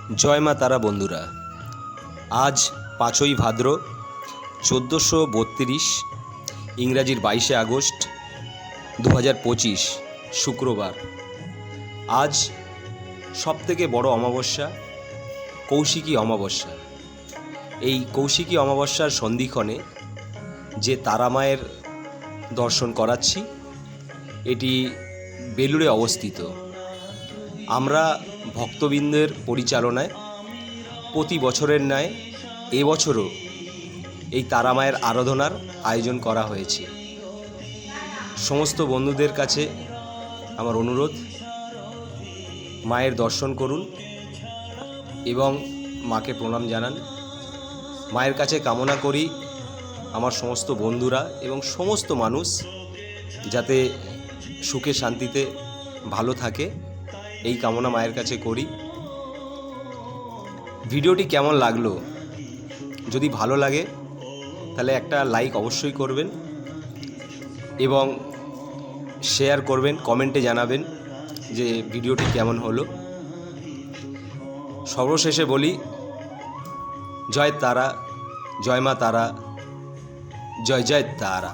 জয় মা তারা বন্ধুরা, আজ 5ই ভাদ্র 1432, ইংরাজির 22শে আগস্ট 2025 শুক্রবার। আজ সবথেকে বড় অমাবস্যা, কৌশিকী অমাবস্যা। এই কৌশিকী অমাবস্যার সন্ধিক্ষণে যে তারা মায়ের দর্শন করাচ্ছি, এটি বেলুড়ে অবস্থিত। আমরা ভক্তবৃন্দের পরিচালনায় প্রতি বছরের ন্যায় এবছরও এই তারা মায়ের আরাধনার আয়োজন করা হয়েছে। সমস্ত বন্ধুদের কাছে আমার অনুরোধ, মায়ের দর্শন করুন এবং মাকে প্রণাম জানান। মায়ের কাছে কামনা করি আমার সমস্ত বন্ধুরা এবং সমস্ত মানুষ যাতে সুখে শান্তিতে ভালো থাকে, এই কামনা মায়ের কাছে করি। ভিডিওটি কেমন লাগলো? যদি ভালো লাগে তাহলে একটা লাইক অবশ্যই করবেন এবং শেয়ার করবেন, কমেন্টে জানাবেন যে ভিডিওটি কেমন হলো। সর্বশেষে বলি, জয় তারা, জয় মা তারা, জয় জয় তারা।